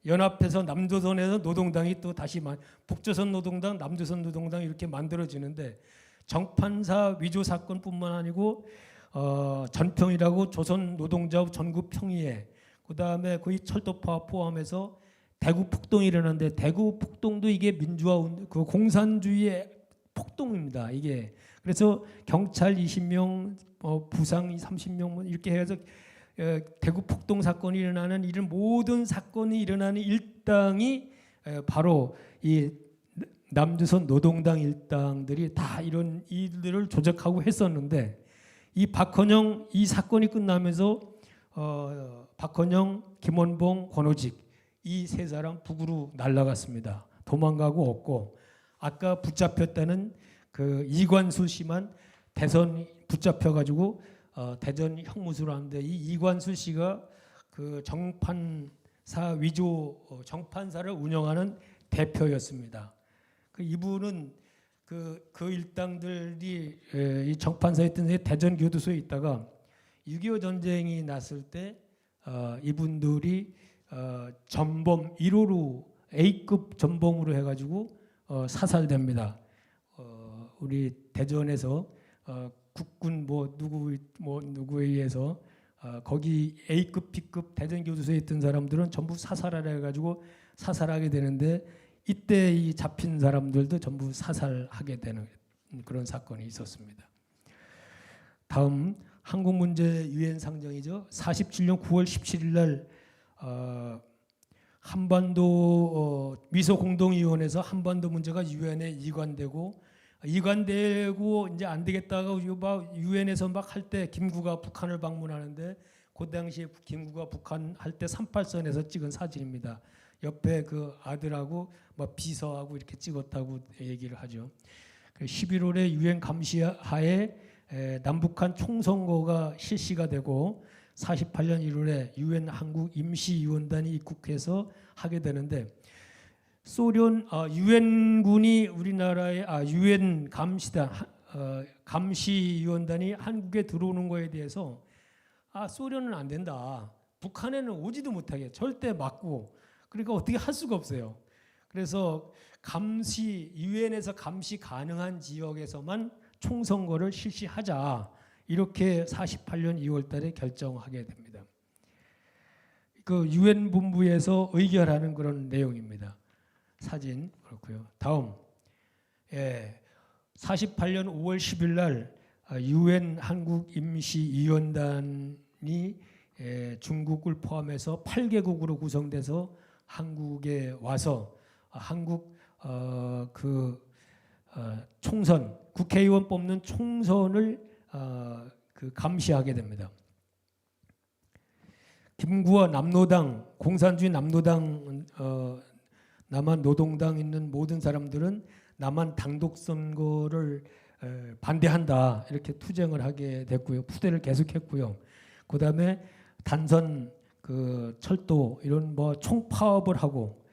Speaker 1: 연합해서 남조선에서 노동당이 또 다시 북조선 노동당, 남조선 노동당 이렇게 만들어지는데 정판사 위조 사건뿐만 아니고 전평이라고 조선 노동자업 전국 평의회 그다음에 거의 철도파 포함해서 대구 폭동이 일어났는데 대구 폭동도 이게 민주화 그 공산주의의 폭동입니다. 이게 그래서 경찰 20명, 부상 30명 이렇게 해서 대구 폭동 사건이 일어나는 이런 모든 사건이 일어나는 일당이 바로 이 남조선 노동당 일당들이 다 이런 일들을 조작하고 했었는데 이 박헌영 이 사건이 끝나면서 박헌영, 김원봉, 권오직 이 세 사람 북으로 날아갔습니다. 도망가고 없고 아까 붙잡혔다는 그 이관술 씨만 대선 붙잡혀가지고 대전 형무소로 하는데 이 이관술 씨가 그 정판사 위조 정판사를 운영하는 대표였습니다. 그 이분은 그 일당들이 이 정판사에 있던 대전 교도소에 있다가 6.25 전쟁이 났을 때 이분들이 전범 1호로 A급 전범으로 해가지고 사살됩니다. 우리 대전에서 국군 누구에 의해서 거기 A급, B급 대전 교도소에 있던 사람들은 전부 사살하라 해가지고 사살하게 되는데 이때 이 잡힌 사람들도 전부 사살하게 되는 그런 사건이 있었습니다. 다음 한국 문제 유엔 상정이죠. 47년 9월 17일 날 한반도 미소 공동위원회에서 한반도 문제가 유엔에 이관되고 이제 안 되겠다고 유엔에서 막 할 때 김구가 북한을 방문하는데 그 당시에 김구가 북한 할 때 38선에서 찍은 사진입니다. 옆에 그 아들하고 비서하고 이렇게 찍었다고 얘기를 하죠. 11월에 유엔 감시하에 남북한 총선거가 실시가 되고 48년 1월에 유엔 한국 임시위원단이 입국해서 하게 되는데 소련 유엔군이 우리나라의 유엔 감시위원단이 한국에 들어오는 거에 대해서 소련은 안 된다. 북한에는 오지도 못하게 절대 막고 그러니까 어떻게 할 수가 없어요. 그래서 유엔에서 감시 가능한 지역에서만 총선거를 실시하자 이렇게 48년 2월달에 결정하게 됩니다. 그 유엔 본부에서 의결하는 그런 내용입니다. 사진 그렇고요. 다음 48년 5월 10일 날 유엔 한국 임시위원단이 중국을 포함해서 8개국으로 구성돼서 한국에 와서 한국 총선 국회의원 뽑는 총선을 감시하게 됩니다. 김구와 남노당 공산주의 남노당 남한 노동당 있는 모든 사람들은 남한 단독 선거를 반대한다 이렇게 투쟁을 하게 됐고요. 푸대를 계속했고요. 그다음에 단선 철도 이런 총파업을 하고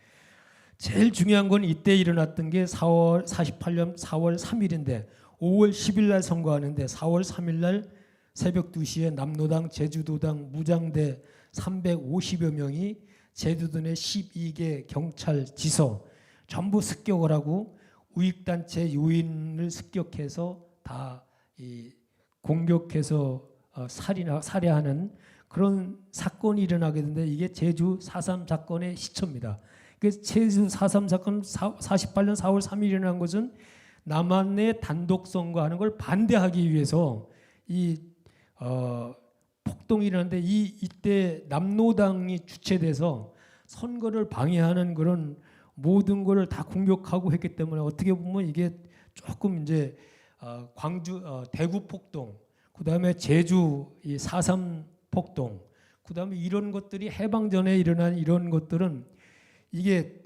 Speaker 1: 제일 중요한 건 이때 일어났던 게 48년 4월 3일인데 5월 10일 날 선거하는데 4월 3일 날 새벽 2시에 남노당 제주도당 무장대 350여 명이 제주도 내 12개 경찰 지서 전부 습격을 하고 우익단체 요인을 습격해서 다 공격해서 살해하는 그런 사건이 일어나게 되는데 이게 제주 4.3 사건의 시초입니다. 제주 4.3 사건 48년 4월 3일 일어난 것은 남한의 단독 선거하는 걸 반대하기 위해서 폭동이 일어났는데 이때 남노당이 주체돼서 선거를 방해하는 그런 모든 것을 다 공격하고 했기 때문에 어떻게 보면 이게 조금 이제 광주 대구 폭동, 그다음에 제주 4.3 폭동, 그다음에 이런 것들이 해방 전에 일어난 이런 것들은 이게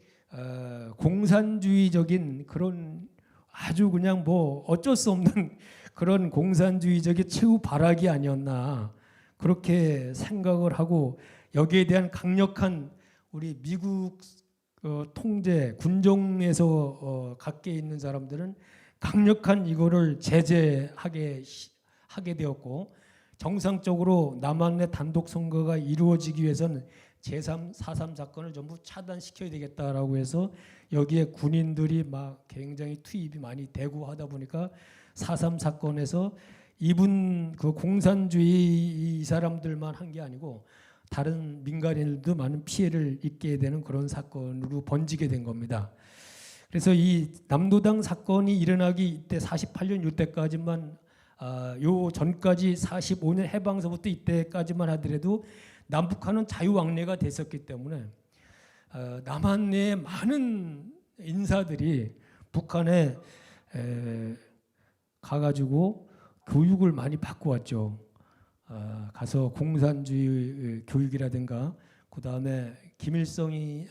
Speaker 1: 공산주의적인 그런 아주 그냥 뭐 어쩔 수 없는 그런 공산주의적인 최후 발악이 아니었나 그렇게 생각을 하고 여기에 대한 강력한 우리 미국 통제 군정에서 갖게 있는 사람들은 강력한 이거를 제재하게 하게 되었고 정상적으로 남한의 단독 선거가 이루어지기 위해서는 제3, 4.3 사건을 전부 차단시켜야 되겠다라고 해서 여기에 군인들이 막 굉장히 투입이 많이 되고 하다 보니까 4.3 사건에서 이분 그 공산주의 이 사람들만 한 게 아니고 다른 민간인들도 많은 피해를 입게 되는 그런 사건으로 번지게 된 겁니다. 그래서 이 남노당 사건이 일어나기 이때 48년 이때까지만 요 전까지 45년 해방서부터 이때까지만 하더라도 남북한은 자유왕래가 됐었기 때문에 남한 내의 많은 인사들이 북한에 가가지고 교육을 많이 받고 왔죠. 가서 공산주의 교육이라든가 그 다음에 김일성이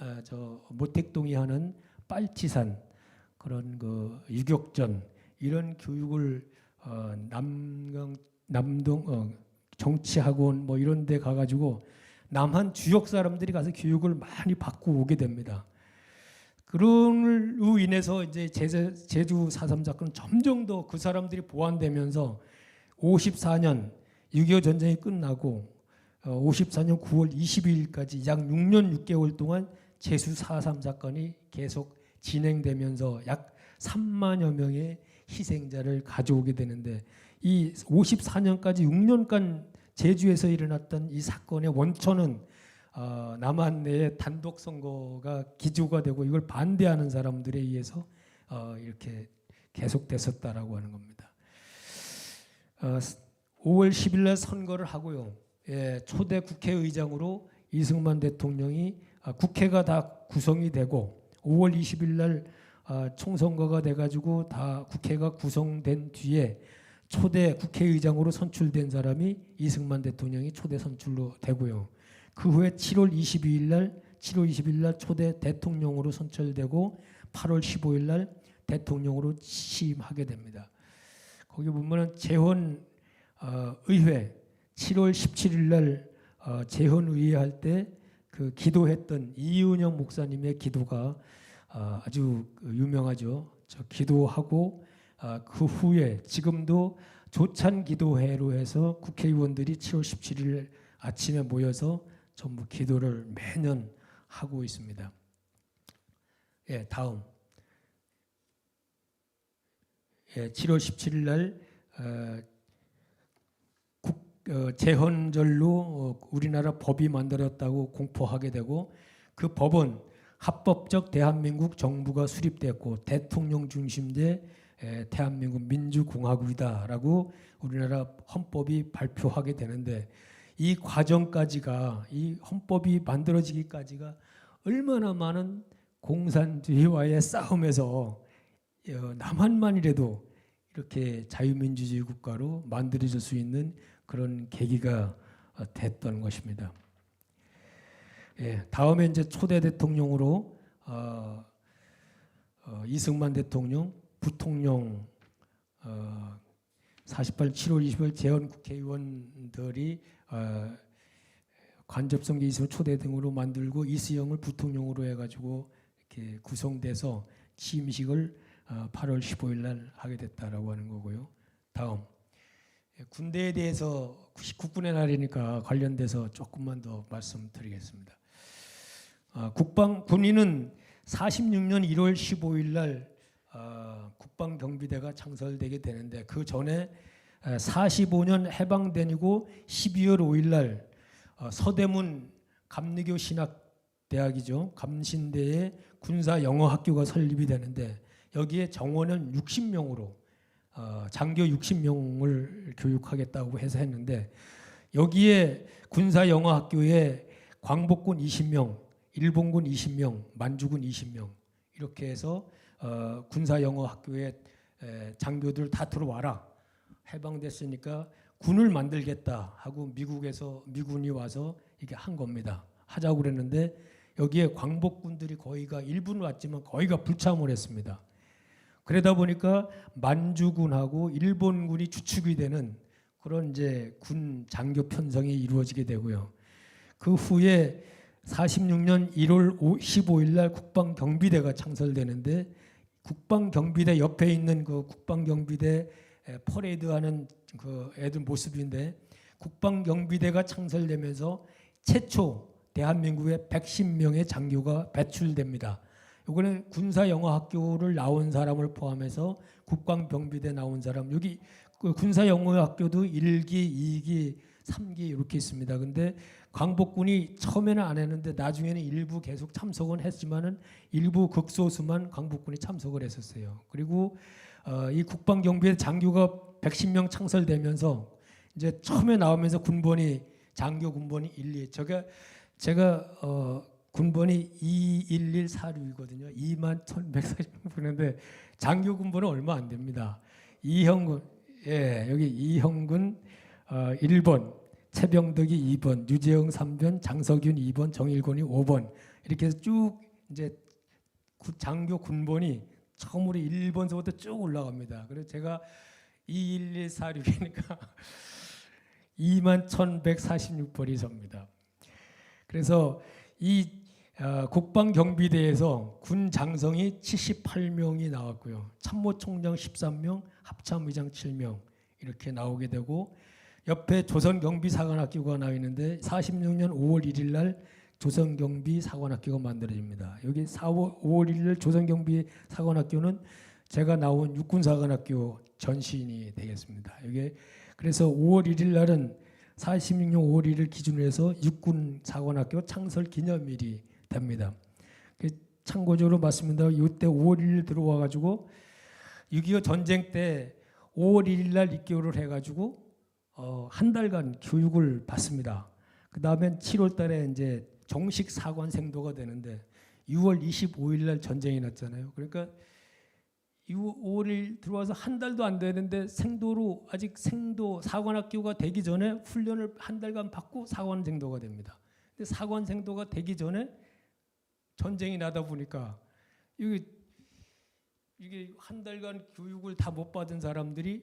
Speaker 1: 모택동이 하는 빨치산 그런 그 유격전 이런 교육을 남동 정치학원 뭐 이런 데 가가지고 남한 주역 사람들이 가서 교육을 많이 받고 오게 됩니다. 그런로 인해서 이제 제주 4.3 사건은 점점 더 그 사람들이 보완되면서 54년 6.25 전쟁이 끝나고 54년 9월 22일까지 약 6년 6개월 동안 제주 4.3 사건이 계속 진행되면서 약 3만여 명의 희생자를 가져오게 되는데 이 54년까지 6년간 제주에서 일어났던 이 사건의 원천은 남한 내의 단독 선거가 기조가 되고 이걸 반대하는 사람들에 의해서 이렇게 계속됐었다라고 하는 겁니다. 5월 10일 날 선거를 하고요. 초대 국회의장으로 이승만 대통령이 국회가 다 구성이 되고 5월 20일 날 총선거가 돼가지고 다 국회가 구성된 뒤에 초대 국회의장으로 선출된 사람이 이승만 대통령이 초대 선출로 되고요. 그 후에 7월 22일 날 초대 대통령으로 선출되고 8월 15일 날 대통령으로 취임하게 됩니다. 거기 보면은 재헌 의회 7월 17일 날 재헌 의회 할 때 그 기도했던 이은영 목사님의 기도가 아주 유명하죠. 저 기도하고 그 후에 지금도 조찬 기도회로 해서 국회의원들이 7월 17일 아침에 모여서 전부 기도를 매년 하고 있습니다. 다음 7월 17일 날 재헌절로 우리나라 법이 만들었다고 공포하게 되고 그 법은 합법적 대한민국 정부가 수립됐고 대통령 중심의 대한민국 민주공화국이다라고 우리나라 헌법이 발표하게 되는데 이 과정까지가 이 헌법이 만들어지기까지가 얼마나 많은 공산주의와의 싸움에서 남한만이라도 이렇게 자유민주주의 국가로 만들어질 수 있는 그런 계기가 됐던 것입니다. 다음에 이제 초대 대통령으로 이승만 대통령, 부통령 48 7월 20일 재헌 국회의원들이 간접선거 이승을 초대 등으로 만들고 이수영을 부통령으로 해가지고 이렇게 구성돼서 취임식을 8월 15일 날 하게 됐다라고 하는 거고요. 다음 군대에 대해서 국군의 날이니까 관련돼서 조금만 더 말씀드리겠습니다. 군인은 46년 1월 15일 날 국방경비대가 창설되게 되는데 그 전에 45년 해방되고 12월 5일 날 서대문 감리교 신학대학이죠. 감신대에 군사영어학교가 설립이 되는데 여기에 정원은 60명으로 장교 60명을 교육하겠다고 해서 했는데 여기에 군사영어학교에 광복군 20명, 일본군 20명, 만주군 20명 이렇게 해서 군사영어학교에 장교들 다 들어와라. 해방됐으니까 군을 만들겠다 하고 미군이 와서 이게 한 겁니다. 하자고 그랬는데 여기에 광복군들이 거의가 일부는 왔지만 거의가 불참을 했습니다. 그러다 보니까 만주군하고 일본군이 주축이 되는 그런 이제 군 장교 편성이 이루어지게 되고요. 그 후에 46년 1월 15일 날 국방경비대가 창설되는데 국방경비대 옆에 있는 그 국방경비대 퍼레이드하는 그 애들 모습인데 국방경비대가 창설되면서 최초 대한민국에 110명의 장교가 배출됩니다. 이거는 군사영어학교를 나온 사람을 포함해서 국방경비대 나온 사람 여기 그 군사영어학교도 1기, 2기, 3기 이렇게 있습니다. 근데 광복군이 처음에는 안 했는데 나중에는 일부 계속 참석은 했지만은 일부 극소수만 광복군이 참석을 했었어요. 그리고 이 국방경비대 장교가 110명 창설되면서 이제 처음에 나오면서 군번이 장교 군번이 12 제가 군번이 21146이거든요. 21,146인데 장교 군번은 얼마 안 됩니다. 이형군 여기 이형군 1번, 최병덕이 2번, 유재영 3번, 장석윤 2번, 정일곤이 5번 이렇게 해서 쭉 이제 장교 군번이 처음으로 1번서부터 쭉 올라갑니다. 그래서 제가 21146이니까 21,146번이 섭니다. 그래서 이 국방경비대에서 군 장성이 78명이 나왔고요. 참모총장 13명, 합참의장 7명 이렇게 나오게 되고 옆에 조선경비사관학교가 나와 있는데 46년 5월 1일 날 조선경비사관학교가 만들어집니다. 여기 5월 1일 날 조선경비사관학교는 제가 나온 육군사관학교 전신이 되겠습니다. 이게 그래서 5월 1일 날은 46년 5월 1일 기준으로 해서 육군사관학교 창설 기념일이 됩니다. 참고적으로 말씀드리면 이때 5월 1일 들어와 가지고 6.25 전쟁 때 5월 1일 날 입교를 해가지고 한 달간 교육을 받습니다. 그 다음엔 7월 달에 이제 정식 사관 생도가 되는데 6월 25일 날 전쟁이 났잖아요. 그러니까 5월일 들어와서 한 달도 안 되는데 생도로 아직 생도 사관학교가 되기 전에 훈련을 한 달간 받고 사관생도가 됩니다. 근데 사관생도가 되기 전에 전쟁이 나다 보니까 이게 한 달간 교육을 다 못 받은 사람들이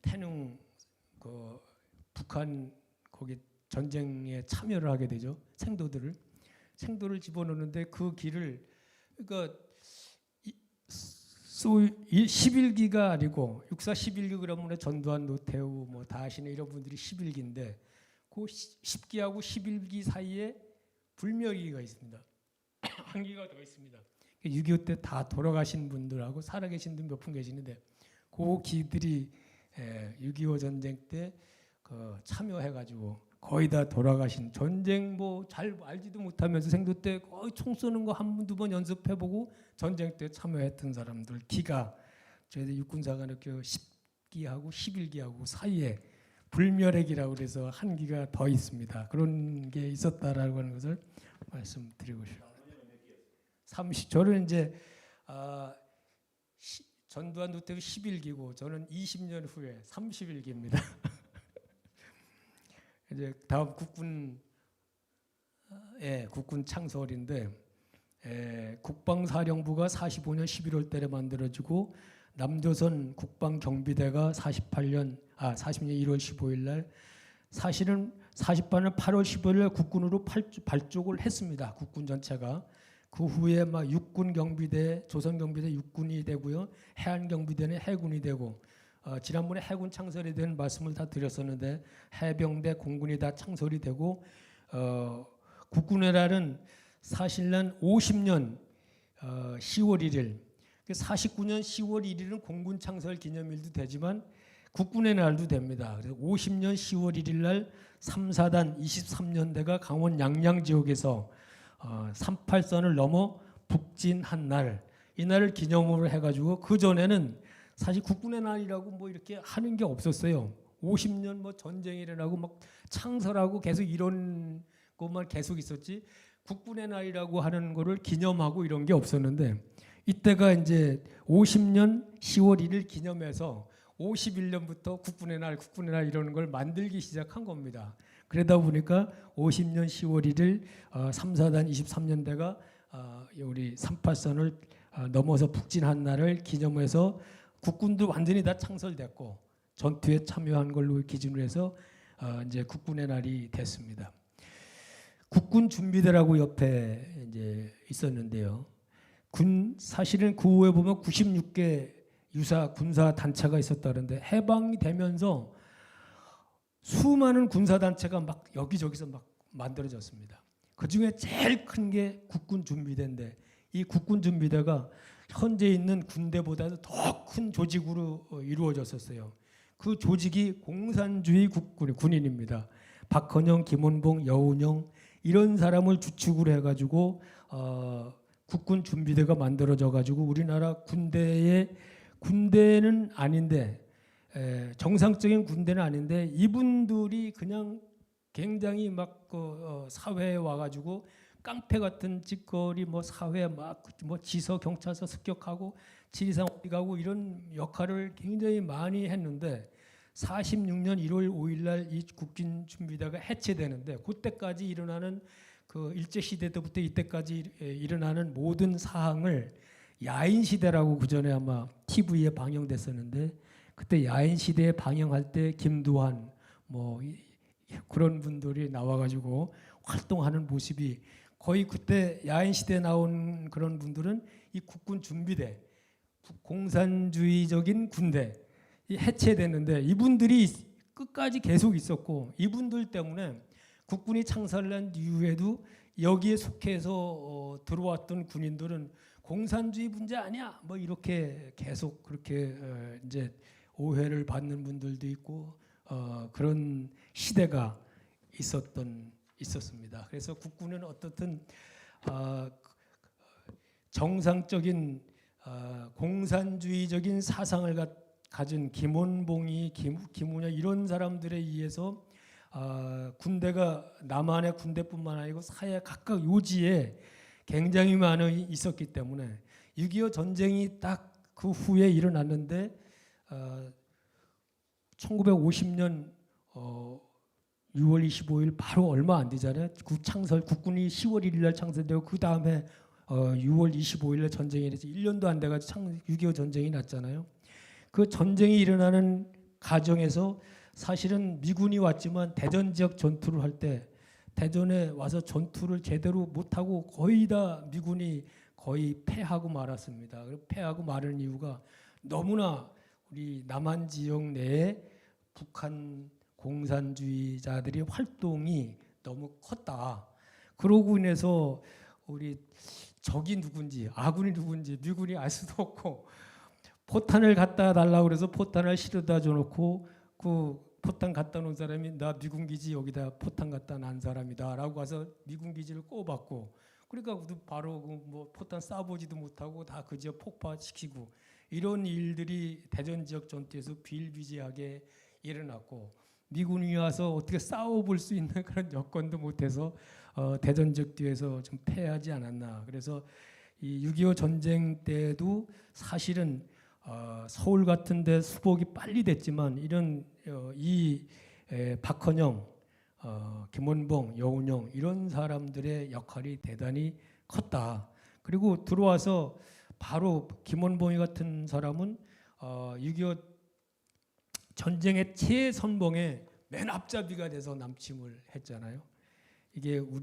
Speaker 1: 태릉 그 북한 거기 전쟁에 참여를 하게 되죠. 생도를 집어넣는데 그 길을 그러니까 11기가 아니고 육사 11기 그러면 전두환, 노태우, 뭐 다하시네 이런 분들이 11기인데 그 10기하고 11기 사이에 불멸기가 있습니다. 한 기가 더 있습니다. 6.25 때 다 돌아가신 분들하고 살아계신 분 몇 분 계시는데 그 기들이 6.25 전쟁 때 참여해가지고 거의 다 돌아가신 전쟁 뭐 잘 알지도 못하면서 생도 때 거의 총 쏘는 거 한 번, 두 번 연습해보고 전쟁 때 참여했던 사람들 기가 저희들 육군사관학교 10기하고 11기하고 사이에 불멸의 기라고 그래서 한 기가 더 있습니다. 그런 게 있었다라고 하는 것을 말씀드리고 싶습니다. 30 저는 이제 전두환 노태우 11기고 저는 20년 후에 31기입니다. 이제 다음 국군 창설인데 국방사령부가 45년 11월 달에 만들어지고 남조선 국방경비대가 40년 1월 15일 날 사실은 48년 8월 15일 날 국군으로 발족을 했습니다. 국군 전체가. 그 후에 막 육군경비대, 조선경비대 육군이 되고요. 해안경비대는 해군이 되고 지난번에 해군 창설에 대한 말씀을 다 드렸었는데 해병대, 공군이 다 창설이 되고 국군의 날은 사실은 50년 10월 1일 49년 10월 1일은 공군 창설 기념일도 되지만 국군의 날도 됩니다. 그래서 50년 10월 1일 날 3, 4단 23년대가 강원 양양 지역에서 38선을 넘어 북진한 날, 이 날을 기념으로 해가지고 그 전에는 사실 국군의 날이라고 뭐 이렇게 하는 게 없었어요. 50년 뭐 전쟁이 일어나고 막 창설하고 계속 이런 것만 계속 있었지 국군의 날이라고 하는 거를 기념하고 이런 게 없었는데 이때가 이제 50년 10월 1일 기념해서 51년부터 국군의 날 이러는 걸 만들기 시작한 겁니다. 그러다 보니까 50년 10월 1일 3, 4단 23년대가 우리 38선을 넘어서 북진한 날을 기념해서 국군도 완전히 다 창설됐고 전투에 참여한 걸로 기준으로 해서 이제 국군의 날이 됐습니다. 국군 준비대라고 옆에 이제 있었는데요. 사실은 그 후에 보면 96개 유사 군사 단체가 있었다는데 해방이 되면서 수많은 군사 단체가 막 여기저기서 막 만들어졌습니다. 그 중에 제일 큰 게 국군 준비대인데 이 국군 준비대가 현재 있는 군대보다도 더 큰 조직으로 이루어졌었어요. 그 조직이 공산주의 군인입니다. 박헌영, 김원봉, 여운형 이런 사람을 주축으로 해가지고 국군 준비대가 만들어져 가지고 우리나라 군대는 아닌데 정상적인 군대는 아닌데 이분들이 그냥 굉장히 막 사회에 와가지고 깡패 같은 짓거리 뭐 사회 막 뭐 지서 경찰서 습격하고 지리산 어디 가고 이런 역할을 굉장히 많이 했는데 46년 1월 5일 날 이 국군 준비대가 해체되는데 그때까지 일어나는 그 일제 시대 때부터 이때까지 일어나는 모든 사항을 야인 시대라고 그 전에 아마 TV에 방영됐었는데 그때 야인 시대에 방영할 때 김두한 뭐 그런 분들이 나와가지고 활동하는 모습이 거의 그때 야인 시대에 나온 그런 분들은 이 국군 준비대, 공산주의적인 군대 해체됐는데 이분들이 끝까지 계속 있었고 이분들 때문에 국군이 창설한 이후에도 여기에 속해서 들어왔던 군인들은 공산주의 문제 아니야 뭐 이렇게 계속 그렇게 이제 오해를 받는 분들도 있고 그런 시대가 있었습니다. 그래서 국군은 어떻든 정상적인 공산주의적인 사상을 가진 김원봉이 김운현 이런 사람들에 의해서 군대가 남한의 군대뿐만 아니고 사회 각각 요지에 굉장히 많이 있었기 때문에 6.25 전쟁이 딱 그 후에 일어났는데 1950년 6월 25일 바로 얼마 안 되잖아요. 국군이 10월 1일 날 창설되고 그 다음에 6월 25일 날 전쟁이 돼서 1년도 안 돼가지고 6.25 전쟁이 났잖아요. 그 전쟁이 일어나는 과정에서 사실은 미군이 왔지만 대전 지역 전투를 할 때 대전에 와서 전투를 제대로 못하고 거의 다 미군이 거의 패하고 말았습니다. 패하고 마른 이유가 너무나 우리 남한 지역 내에 북한 공산주의자들의 활동이 너무 컸다. 그러고 인해서 우리 적이 누군지 아군이 누군지 미군이 알 수도 없고 포탄을 갖다 달라고 그래서 포탄을 실어다 줘놓고 그 포탄 갖다 놓은 사람이 나 미군 기지 여기다 포탄 갖다 난 사람이다라고 가서 미군 기지를 꼽았고 그러니까 바로 뭐 포탄 쏴보지도 못하고 다 그 지역 폭파시키고 이런 일들이 대전 지역 전투에서 비일비재하게 일어났고 미군이 와서 어떻게 싸워볼 수 있는 그런 여건도 못해서 대전 지역 뒤에서 좀 패하지 않았나. 그래서 이 6.25 전쟁 때도 사실은 서울 같은데 수복이 빨리 됐지만 이런 박헌영, 김원봉, 여운형 이런 사람들의 역할이 대단히 컸다. 그리고 들어와서 바로 김원봉이 같은 사람은 6.25 전쟁의 최선봉에 맨 앞잡이가 돼서 남침을 했잖아요. 이게 우리